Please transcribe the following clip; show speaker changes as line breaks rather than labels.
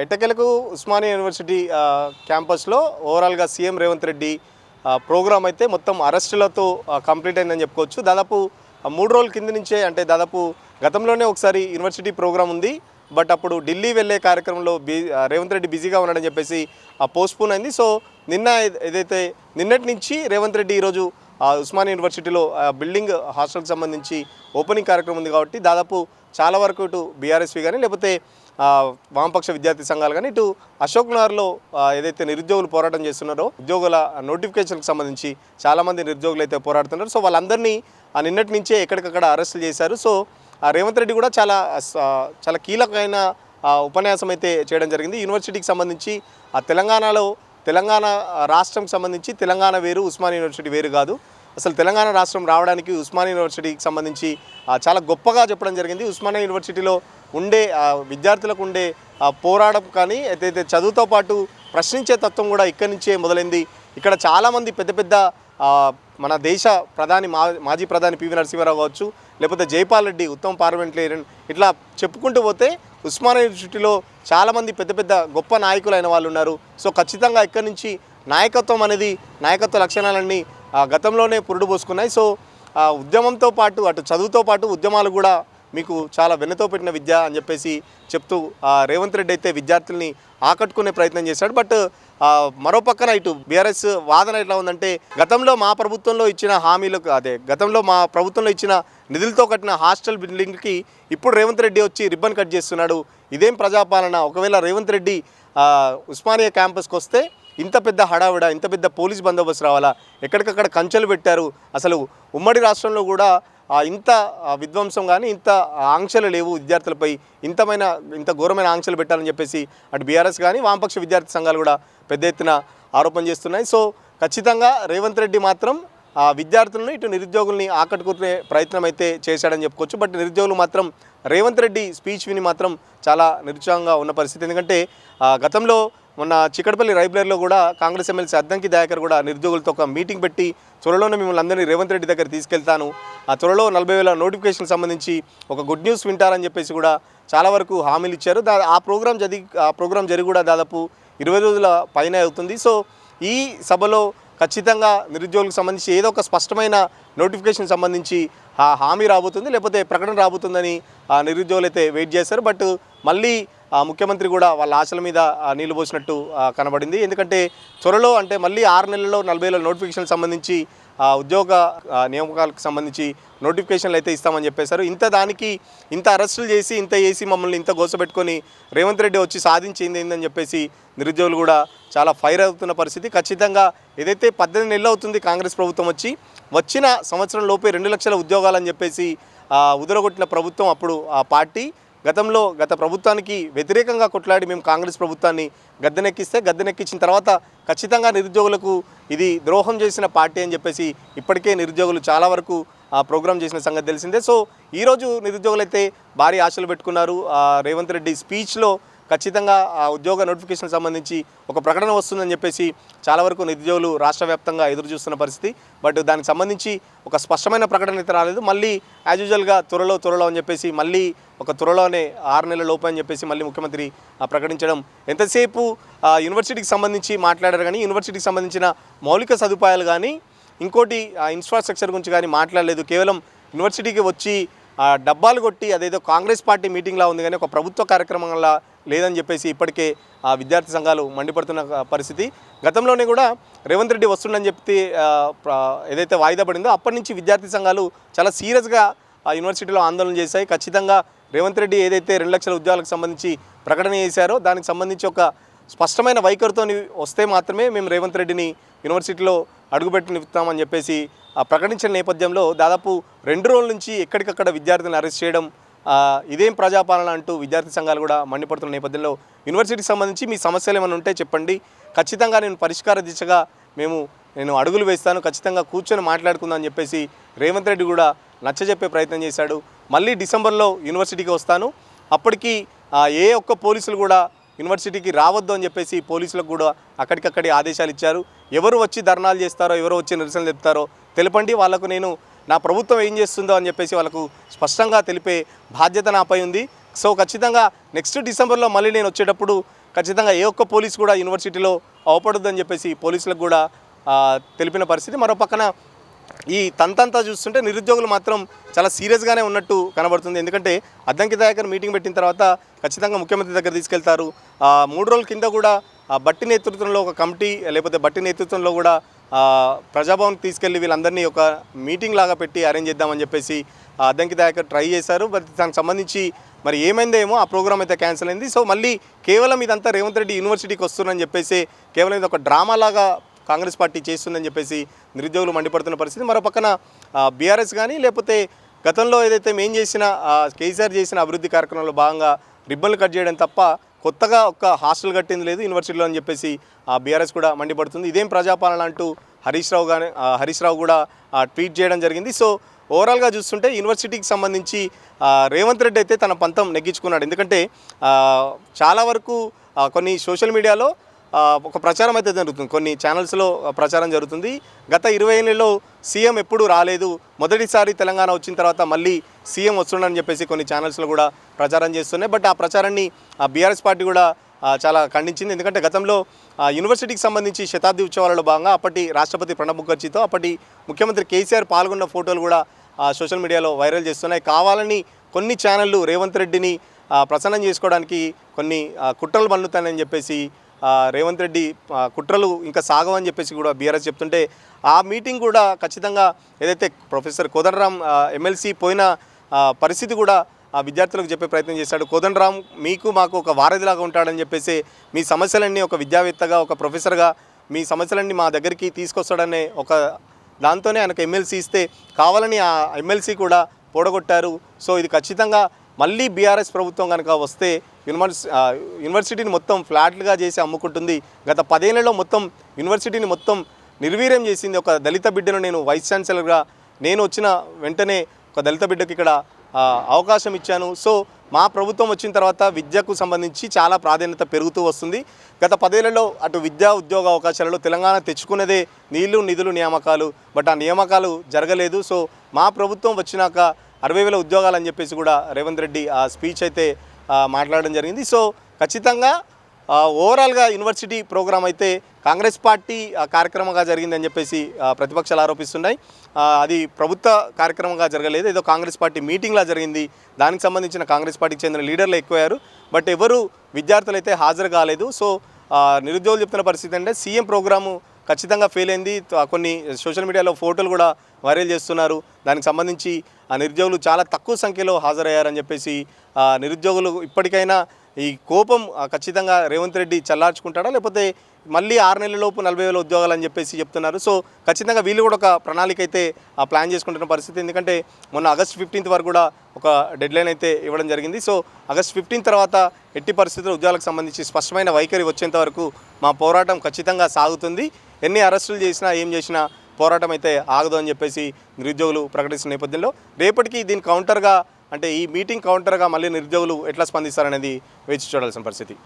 ఎట్టకేలకు ఉస్మానియా యూనివర్సిటీ క్యాంపస్లో ఓవరాల్గా సీఎం రేవంత్ రెడ్డి ప్రోగ్రామ్ అయితే మొత్తం అరెస్టులతో కంప్లీట్ అయిందని చెప్పుకోవచ్చు. దాదాపు 3 రోజుల కింద నుంచే, అంటే దాదాపు గతంలోనే ఒకసారి యూనివర్సిటీ ప్రోగ్రామ్ ఉంది. బట్ అప్పుడు ఢిల్లీ వెళ్ళే కార్యక్రమంలో రేవంత్ రెడ్డి బిజీగా ఉన్నాడని చెప్పేసి పోస్ట్పోన్ అయింది. సో నిన్నటి నుంచి రేవంత్ రెడ్డి ఈరోజు ఉస్మానియా యూనివర్సిటీలో బిల్డింగ్ హాస్టల్కి సంబంధించి ఓపెనింగ్ కార్యక్రమం ఉంది కాబట్టి దాదాపు చాలా వరకు ఇటు బీఆర్ఎస్వి కానీ లేకపోతే వామపక్ష విద్యార్థి సంఘాలు కానీ ఇటు అశోక్ నగర్లో ఏదైతే నిరుద్యోగులు పోరాటం చేస్తున్నారో ఉద్యోగుల నోటిఫికేషన్కి సంబంధించి చాలామంది నిరుద్యోగులు అయితే పోరాడుతున్నారు. సో వాళ్ళందరినీ నిన్నటి నుంచే ఎక్కడికక్కడ అరెస్టులు చేశారు. సో రేవంత్ రెడ్డి కూడా చాలా కీలకమైన ఉపన్యాసం అయితే చేయడం జరిగింది. యూనివర్సిటీకి సంబంధించి తెలంగాణ రాష్ట్రంకి సంబంధించి తెలంగాణ వేరు, ఉస్మానియా యూనివర్సిటీ వేరు కాదు. అసలు తెలంగాణ రాష్ట్రం రావడానికి ఉస్మానియా యూనివర్సిటీకి సంబంధించి చాలా గొప్పగా చెప్పడం జరిగింది. ఉస్మానియా యూనివర్సిటీలో ఉండే విద్యార్థులకు ఉండే పోరాటం కానీ అయితే చదువుతో పాటు ప్రశ్నించే తత్వం కూడా ఇక్కడి నుంచే మొదలైంది. ఇక్కడ చాలామంది పెద్ద మన దేశ మాజీ ప్రధాని పివి నరసింహారావు కావచ్చు, లేకపోతే జైపాల్ రెడ్డి, ఉత్తమ పార్లమెంటేరియన్, ఇట్లా చెప్పుకుంటూ పోతే ఉస్మానియా యూనివర్సిటీలో చాలామంది పెద్ద గొప్ప నాయకులైన వాళ్ళు ఉన్నారు. సో ఖచ్చితంగా ఇక్కడి నుంచి నాయకత్వ లక్షణాలన్నీ గతంలోనే పురుడు పోసుకున్నాయి. సో ఉద్యమంతో పాటు అటు చదువుతో పాటు ఉద్యమాలు కూడా మీకు చాలా వెన్నతో పెట్టిన విద్య అని చెప్పేసి చెప్తూ రేవంత్ రెడ్డి అయితే విద్యార్థుల్ని ఆకట్టుకునే ప్రయత్నం చేశాడు. బట్ మరో పక్కన ఇటు బీఆర్ఎస్ వాదన ఎట్లా ఉందంటే, గతంలో మా ప్రభుత్వంలో ఇచ్చిన నిధులతో కట్టిన హాస్టల్ బిల్డింగ్కి ఇప్పుడు రేవంత్ రెడ్డి వచ్చి రిబ్బన్ కట్ చేస్తున్నాడు. ఇదేం ప్రజాపాలన? ఒకవేళ రేవంత్ రెడ్డి ఉస్మానియా క్యాంపస్కి వస్తే ఇంత పెద్ద హడావిడ, ఇంత పెద్ద పోలీస్ బందోబస్తు రావాలా? ఎక్కడికక్కడ కంచెలు పెట్టారు. అసలు ఉమ్మడి రాష్ట్రంలో కూడా ఇంత విధ్వంసం కానీ ఇంత ఆంక్షలు లేవు విద్యార్థులపై, ఇంత ఘోరమైన ఆంక్షలు పెట్టాలని చెప్పేసి అటు బీఆర్ఎస్ కానీ వామపక్ష విద్యార్థి సంఘాలు కూడా పెద్ద ఎత్తున ఆరోపణ చేస్తున్నాయి. సో ఖచ్చితంగా రేవంత్ రెడ్డి మాత్రం విద్యార్థులను ఇటు నిరుద్యోగుల్ని ఆకట్టుకునే ప్రయత్నం అయితే చేశాడని చెప్పుకోవచ్చు. బట్ నిరుద్యోగులు మాత్రం రేవంత్ రెడ్డి స్పీచ్ విని మాత్రం చాలా నిరుత్సాహంగా ఉన్న పరిస్థితి. ఎందుకంటే గతంలో మొన్న చిక్కడపల్లి లైబ్రరీలో కూడా కాంగ్రెస్ ఎమ్మెల్సీ అద్దంకి దయాకర్ కూడా నిరుద్యోగులతో ఒక మీటింగ్ పెట్టి త్వరలోనే మిమ్మల్ని అందరినీ రేవంత్ రెడ్డి దగ్గర తీసుకెళ్తాను, త్వరలో 40,000 నోటిఫికేషన్ సంబంధించి ఒక గుడ్ న్యూస్ వింటారని చెప్పేసి కూడా చాలా వరకు హామీలు ఇచ్చారు. ఆ ప్రోగ్రాం జరిగి కూడా దాదాపు 20 రోజుల పైన అవుతుంది. సో ఈ సభలో ఖచ్చితంగా నిరుద్యోగులకు సంబంధించి ఏదో ఒక స్పష్టమైన నోటిఫికేషన్ సంబంధించి హామీ రాబోతుంది, లేకపోతే ప్రకటన రాబోతుందని నిరుద్యోగులు అయితే వెయిట్ చేశారు. బట్ మళ్ళీ ముఖ్యమంత్రి కూడా వాళ్ళ ఆశల మీద నీళ్లు పోసినట్టు కనబడింది. ఎందుకంటే త్వరలో, అంటే మళ్ళీ 6 నెలల్లో 40,000 నోటిఫికేషన్ సంబంధించి ఉద్యోగ నియామకాలకు సంబంధించి నోటిఫికేషన్లు అయితే ఇస్తామని చెప్పేశారు. ఇంత అరెస్టులు చేసి మమ్మల్ని ఇంత గోసపెట్టుకొని రేవంత్ రెడ్డి వచ్చి సాధించింది ఏందని చెప్పేసి నిరుద్యోగులు కూడా చాలా ఫైర్ అవుతున్న పరిస్థితి. ఖచ్చితంగా ఏదైతే 18 నెలలు అవుతుంది కాంగ్రెస్ ప్రభుత్వం వచ్చిన సంవత్సరం లోపే 2 లక్షల ఉద్యోగాలని చెప్పేసి ఉదరగొట్టిన ప్రభుత్వం అప్పుడు ఆ పార్టీ గత ప్రభుత్వానికి వ్యతిరేకంగా కొట్లాడి మేము కాంగ్రెస్ ప్రభుత్వాన్ని గద్దెనెక్కించిన తర్వాత ఖచ్చితంగా నిరుద్యోగులకు ఇది ద్రోహం చేసిన పార్టీ అని చెప్పేసి ఇప్పటికే నిరుద్యోగులు చాలా వరకు ప్రోగ్రామ్ చేసిన సంగతి తెలిసిందే. సో ఈరోజు నిరుద్యోగులు అయితే భారీ ఆశలు పెట్టుకున్నారు. రేవంత్ రెడ్డి స్పీచ్లో ఖచ్చితంగా ఆ ఉద్యోగ నోటిఫికేషన్ సంబంధించి ఒక ప్రకటన వస్తుందని చెప్పేసి చాలా వరకు నిరుద్యోగులు రాష్ట్ర వ్యాప్తంగా ఎదురు చూస్తున్న పరిస్థితి. బట్ దానికి సంబంధించి ఒక స్పష్టమైన ప్రకటన అయితే రాలేదు. మళ్ళీ యాజ్ యూజువల్గా త్వరలో అని చెప్పేసి మళ్ళీ త్వరలోనే 6 నెలల లోపు అని చెప్పేసి మళ్ళీ ముఖ్యమంత్రి ప్రకటించడం, ఎంతసేపు యూనివర్సిటీకి సంబంధించి మాట్లాడారు కానీ యూనివర్సిటీకి సంబంధించిన మౌలిక సదుపాయాలు కానీ ఇంకోటి ఇన్ఫ్రాస్ట్రక్చర్ గురించి కానీ మాట్లాడలేదు. కేవలం యూనివర్సిటీకి వచ్చి డబ్బాలు కొట్టి అదేదో కాంగ్రెస్ పార్టీ మీటింగ్లా ఉంది కానీ ఒక ప్రభుత్వ కార్యక్రమంలా లేదని చెప్పేసి ఇప్పటికే విద్యార్థి సంఘాలు మండిపడుతున్న పరిస్థితి. గతంలోనే కూడా రేవంత్ రెడ్డి వస్తుండని చెప్తే ఏదైతే వాయిదా పడిందో అప్పటి నుంచి విద్యార్థి సంఘాలు చాలా సీరియస్గా యూనివర్సిటీలో ఆందోళన చేశాయి. ఖచ్చితంగా రేవంత్ రెడ్డి ఏదైతే 2 లక్షల ఉద్యోగాలకు సంబంధించి ప్రకటన చేశారో దానికి సంబంధించి ఒక స్పష్టమైన వైఖరితో వస్తే మాత్రమే మేము రేవంత్ రెడ్డిని యూనివర్సిటీలో అడుగుపెట్టనిస్తామని చెప్పేసి ప్రకటించిన నేపథ్యంలో దాదాపు 2 రోజుల నుంచి ఎక్కడికక్కడ విద్యార్థులను అరెస్ట్ చేయడం, ఇదేం ప్రజాపాలన అంటూ విద్యార్థి సంఘాలు కూడా మండిపడుతున్న నేపథ్యంలో యూనివర్సిటీకి సంబంధించి మీ సమస్యలు ఏమైనా ఉంటే చెప్పండి, ఖచ్చితంగా నేను పరిష్కార దిశగా నేను అడుగులు వేస్తాను, ఖచ్చితంగా కూర్చొని మాట్లాడుకుందామని చెప్పేసి రేవంత్ రెడ్డి కూడా నచ్చజెప్పే ప్రయత్నం చేశాడు. మళ్ళీ డిసెంబర్లో యూనివర్సిటీకి వస్తాను, అప్పటికి ఏ ఒక్క పోలీసులు కూడా యూనివర్సిటీకి రావద్దు అని చెప్పేసి పోలీసులకు కూడా అక్కడికక్కడి ఆదేశాలు ఇచ్చారు. ఎవరు వచ్చి ధర్నాలు చేస్తారో, ఎవరు వచ్చి నిరసనలు చెప్తారో తెలపండి, వాళ్ళకు నేను నా ప్రభుత్వం ఏం చేస్తుందో అని చెప్పేసి వాళ్ళకు స్పష్టంగా తెలిపే బాధ్యత నాపై ఉంది. సో ఖచ్చితంగా నెక్స్ట్ డిసెంబర్లో మళ్ళీ నేను వచ్చేటప్పుడు ఖచ్చితంగా ఏ ఒక్క పోలీస్ కూడా యూనివర్సిటీలో అవపడొద్దని చెప్పేసి పోలీసులకు కూడా తెలిపిన పరిస్థితి. మరో పక్కన ఈ తంతంతా చూస్తుంటే నిరుద్యోగులు మాత్రం చాలా సీరియస్గానే ఉన్నట్టు కనబడుతుంది. ఎందుకంటే అద్దంకి దయాకర్ మీటింగ్ పెట్టిన తర్వాత ఖచ్చితంగా ముఖ్యమంత్రి దగ్గర తీసుకెళ్తారు. 3 రోజుల కింద కూడా బట్టి నేతృత్వంలో ఒక కమిటీ, లేకపోతే బట్టి నేతృత్వంలో కూడా ప్రజాభవన్కి తీసుకెళ్లి వీళ్ళందరినీ ఒక మీటింగ్ లాగా పెట్టి అరేంజ్ చేద్దామని చెప్పేసి అద్దంకి దయాకర్ ట్రై చేశారు. బట్ దానికి సంబంధించి మరి ఏమైందేమో ఆ ప్రోగ్రామ్ అయితే క్యాన్సిల్ అయింది. సో మళ్ళీ కేవలం ఇదంతా రేవంత్ రెడ్డి యూనివర్సిటీకి వస్తుందని చెప్పేసి కేవలం ఇది ఒక డ్రామా లాగా కాంగ్రెస్ పార్టీ చేస్తుందని చెప్పేసి నిరుద్యోగులు మండిపడుతున్న పరిస్థితి. మరో పక్కన బీఆర్ఎస్ కానీ లేకపోతే గతంలో ఏదైతే మేము చేసిన కేసీఆర్ చేసిన అభివృద్ధి కార్యక్రమంలో భాగంగా రిబ్బన్లు కట్ చేయడం తప్ప కొత్తగా ఒక హాస్టల్ కట్టింది లేదు యూనివర్సిటీలో అని చెప్పేసి బీఆర్ఎస్ కూడా మండిపడుతుంది. ఇదేం ప్రజాపాలన అంటూ హరీష్ రావు కూడా ట్వీట్ చేయడం జరిగింది. సో ఓవరాల్గా చూస్తుంటే యూనివర్సిటీకి సంబంధించి రేవంత్ రెడ్డి అయితే తన పంతం నెగ్గించుకున్నాడు. ఎందుకంటే చాలా వరకు కొన్ని సోషల్ మీడియాలో ఒక ప్రచారం అయితే జరుగుతుంది, కొన్ని ఛానల్స్లో ప్రచారం జరుగుతుంది. గత 20 ఏళ్ళలో సీఎం ఎప్పుడూ రాలేదు, మొదటిసారి తెలంగాణ వచ్చిన తర్వాత మళ్ళీ సీఎం వస్తుండని చెప్పేసి కొన్ని ఛానల్స్లో కూడా ప్రచారం చేస్తున్నాయి. బట్ ఆ ప్రచారాన్ని బీఆర్ఎస్ పార్టీ కూడా చాలా ఖండించింది. ఎందుకంటే గతంలో యూనివర్సిటీకి సంబంధించి శతాబ్ది ఉత్సవాలలో భాగంగా అప్పటి రాష్ట్రపతి ప్రణబ్ ముఖర్జీతో అప్పటి ముఖ్యమంత్రి కేసీఆర్ పాల్గొన్న ఫోటోలు కూడా సోషల్ మీడియాలో వైరల్ చేస్తున్నాయి. కావాలని కొన్ని ఛానళ్ళు రేవంత్ రెడ్డిని ప్రసన్నం చేసుకోవడానికి కొన్ని కుట్రలు పన్నుతానని చెప్పేసి రేవంత్ రెడ్డి కుట్రలు ఇంకా సాగవని చెప్పేసి కూడా బీఆర్ఎస్ చెప్తుంటే ఆ మీటింగ్ కూడా ఖచ్చితంగా ఏదైతే ప్రొఫెసర్ కోదండరాం ఎమ్మెల్సీ పోయిన పరిస్థితి కూడా ఆ విద్యార్థులకు చెప్పే ప్రయత్నం చేశాడు. కోదండరాం మీకు మాకు ఒక వారధిలాగా ఉంటాడని చెప్పేసి మీ సమస్యలన్నీ ఒక విద్యావేత్తగా ఒక ప్రొఫెసర్గా మీ సమస్యలన్నీ మా దగ్గరికి తీసుకొస్తాడనే ఒక దాంతోనే ఆయనకు ఎమ్మెల్సీ ఇస్తే కావాలని ఆ ఎమ్మెల్సీ కూడా పోడగొట్టారు. సో ఇది ఖచ్చితంగా మళ్ళీ బీఆర్ఎస్ ప్రభుత్వం కనుక వస్తే యూనివర్సిటీని మొత్తం ఫ్లాట్లుగా చేసి అమ్ముకుంటుంది. గత 10 ఏళ్లలో మొత్తం యూనివర్సిటీని మొత్తం నిర్వీర్యం చేసింది. ఒక దళిత బిడ్డను నేను వైస్ ఛాన్సలర్గా నేను వచ్చిన వెంటనే ఒక దళిత బిడ్డకు ఇక్కడ అవకాశం ఇచ్చాను. సో మా ప్రభుత్వం వచ్చిన తర్వాత విద్యకు సంబంధించి చాలా ప్రాధాన్యత పెరుగుతూ వస్తుంది. గత 10 ఏళ్లలో అటు విద్యా ఉద్యోగ అవకాశాలలో తెలంగాణ తెచ్చుకున్నదే నీళ్లు నిధులు నియామకాలు. బట్ ఆ నియామకాలు జరగలేదు. సో మా ప్రభుత్వం వచ్చినాక 60,000 ఉద్యోగాలు అని చెప్పేసి కూడా రేవంత్ రెడ్డి ఆ స్పీచ్ అయితే మాట్లాడడం జరిగింది. సో ఖచ్చితంగా ఓవరాల్గా యూనివర్సిటీ ప్రోగ్రాం అయితే కాంగ్రెస్ పార్టీ కార్యక్రమంగా జరిగిందని చెప్పేసి ప్రతిపక్షాలు ఆరోపిస్తున్నాయి. అది ప్రభుత్వ కార్యక్రమంగా జరగలేదు, ఏదో కాంగ్రెస్ పార్టీ మీటింగ్లా జరిగింది. దానికి సంబంధించిన కాంగ్రెస్ పార్టీకి చెందిన లీడర్లు ఎక్కువయ్యారు. బట్ ఎవరు విద్యార్థులు అయితే హాజరు కాలేదు. సో నిరుద్యోగులు చెప్తున్న పరిస్థితి అంటే సీఎం ప్రోగ్రాము ఖచ్చితంగా ఫెయిల్ అయింది. కొన్ని సోషల్ మీడియాలో ఫోటోలు కూడా వైరల్ చేస్తున్నారు. దానికి సంబంధించి నిరుద్యోగులు చాలా తక్కువ సంఖ్యలో హాజరయ్యారని చెప్పేసి నిరుద్యోగులు ఇప్పటికైనా ఈ కోపం ఖచ్చితంగా రేవంత్ రెడ్డి చల్లార్చుకుంటాడా లేకపోతే మళ్ళీ 6 నెలలలోపు 40,000 ఉద్యోగాలు అని చెప్పేసి చెప్తున్నారు. సో ఖచ్చితంగా వీళ్ళు కూడా ఒక ప్రణాళిక అయితే ప్లాన్ చేసుకుంటున్న పరిస్థితి. ఎందుకంటే మొన్న ఆగస్ట్ 15 వరకు కూడా ఒక డెడ్లైన్ అయితే ఇవ్వడం జరిగింది. సో ఆగస్ట్ 15 తర్వాత ఎట్టి పరిస్థితుల్లో ఉద్యోగాలకు సంబంధించి స్పష్టమైన వైఖరి వచ్చేంత వరకు మా పోరాటం ఖచ్చితంగా సాగుతుంది. ఎన్ని అరెస్టులు చేసినా ఏం చేసినా పోరాటం అయితే ఆగదు అని చెప్పేసి నిరుద్యోగులు ప్రకటిస్తున్న నేపథ్యంలో రేపటికి దీని కౌంటర్గా అంటే ఈ మీటింగ్ కౌంటర్గా మళ్ళీ నిరుద్యోగులు ఎట్లా స్పందిస్తారనేది వేచి చూడాల్సిన పరిస్థితి.